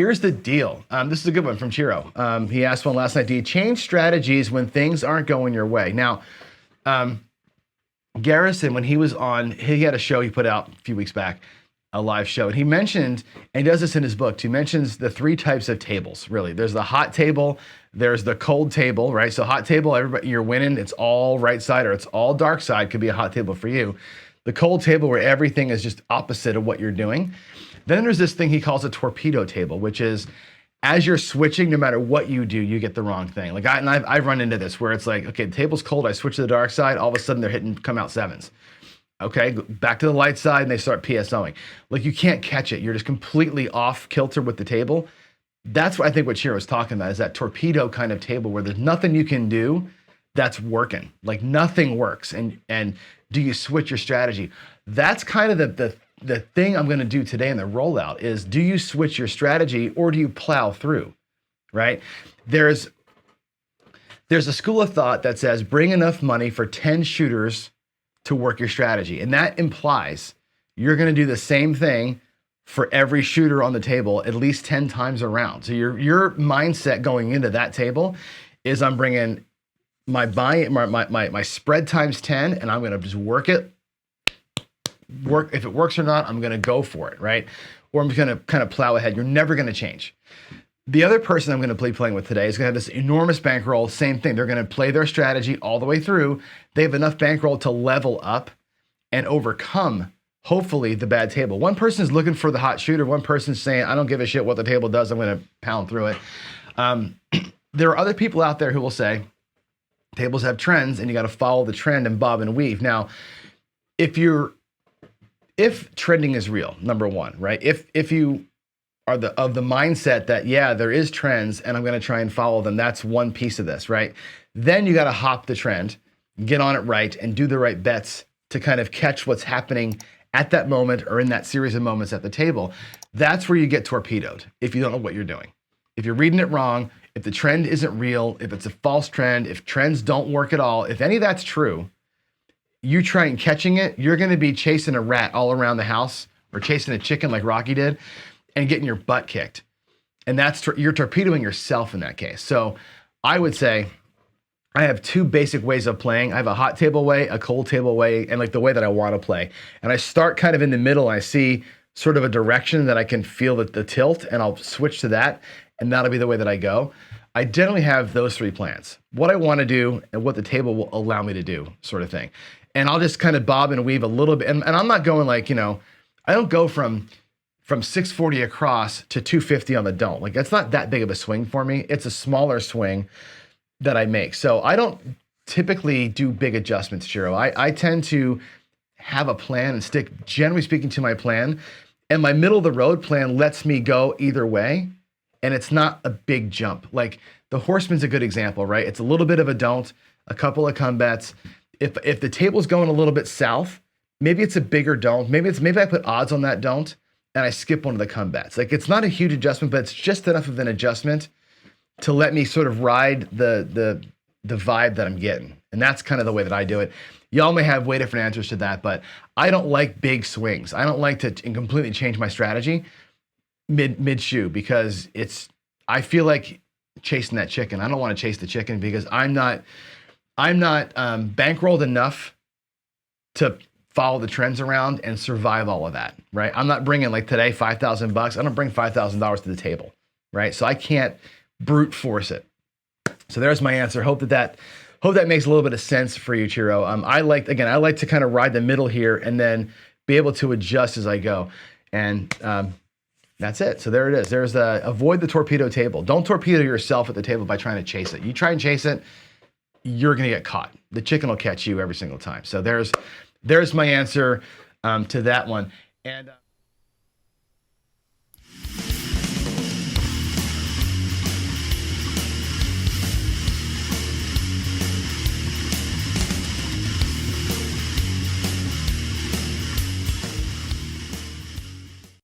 Here's the deal. This is a good one from Ciro. He asked one last night. Do you change strategies when things aren't going your way? Now, Garrison, when he was on, he had a show he put out a few weeks back, a live show. And he mentioned, and he does this in his book, he mentions the 3 types of tables, really. There's the hot table, there's the cold table, right? So hot table, everybody, you're winning. It's all right side or it's all dark side, could be a hot table for you. The cold table where everything is just opposite of what you're doing. Then there's this thing he calls a torpedo table, which is as you're switching, no matter what you do, you get the wrong thing. Like I've run into this where it's like, okay, the table's cold, I switch to the dark side, all of a sudden they're hitting come out 7s. Okay, back to the light side and they start PSOing. Like you can't catch it. You're just completely off kilter with the table. That's what I think what Ciro's talking about is that torpedo kind of table where there's nothing you can do that's working. Like nothing works. And do you switch your strategy? That's kind of the thing I'm going to do today in the rollout is, do you switch your strategy or do you plow through, right? There's a school of thought that says bring enough money for 10 shooters to work your strategy. And that implies you're going to do the same thing for every shooter on the table at least 10 times around. So your mindset going into that table is I'm bringing my spread times 10 and I'm going to just work it. If it works or not, I'm going to go for it, right? Or I'm just going to kind of plow ahead. You're never going to change. The other person I'm going to be playing with today is going to have this enormous bankroll. Same thing. They're going to play their strategy all the way through. They have enough bankroll to level up and overcome, hopefully, the bad table. One person is looking for the hot shooter. One person's saying, I don't give a shit what the table does. I'm going to pound through it. There are other people out there who will say, tables have trends and you got to follow the trend and bob and weave. Now, if trending is real, number one, right? If you are of the mindset that, yeah, there is trends and I'm going to try and follow them, that's one piece of this, right? Then you got to hop the trend, get on it right, and do the right bets to kind of catch what's happening at that moment or in that series of moments at the table. That's where you get torpedoed if you don't know what you're doing. If you're reading it wrong, if the trend isn't real, if it's a false trend, if trends don't work at all, if any of that's true, you try and catching it, you're going to be chasing a rat all around the house or chasing a chicken like Rocky did and getting your butt kicked. And you're torpedoing yourself in that case. So I would say I have 2 basic ways of playing. I have a hot table way, a cold table way, and like the way that I want to play. And I start kind of in the middle. And I see sort of a direction that I can feel the tilt, and I'll switch to that. And that'll be the way that I go. I generally have those 3 plans. What I want to do and what the table will allow me to do, sort of thing. And I'll just kind of bob and weave a little bit. And I'm not going like, I don't go from 640 across to 250 on the don't. Like, that's not that big of a swing for me. It's a smaller swing that I make. So I don't typically do big adjustments, Ciro. I tend to have a plan and stick, generally speaking, to my plan. And my middle of the road plan lets me go either way. And it's not a big jump. Like the Horseman's a good example, right? It's a little bit of a don't, a couple of come bets. If the table's going a little bit south, maybe it's a bigger don't. Maybe I put odds on that don't and I skip one of the come bets. Like it's not a huge adjustment, but it's just enough of an adjustment to let me sort of ride the vibe that I'm getting. And that's kind of the way that I do it. Y'all may have way different answers to that, but I don't like big swings. I don't like to completely change my strategy mid-shoe because I feel like chasing that chicken. I don't want to chase the chicken because I'm not bankrolled enough to follow the trends around and survive all of that, right? I'm not bringing like today $5,000. I don't bring $5,000 to the table, right? So I can't brute force it. So there's my answer. Hope that makes a little bit of sense for you, Ciro. I like to kind of ride the middle here and then be able to adjust as I go. And that's it. So there it is. There's avoid the torpedo table. Don't torpedo yourself at the table by trying to chase it. You try and chase it, you're going to get caught. The chicken will catch you every single time. So there's my answer to that one. And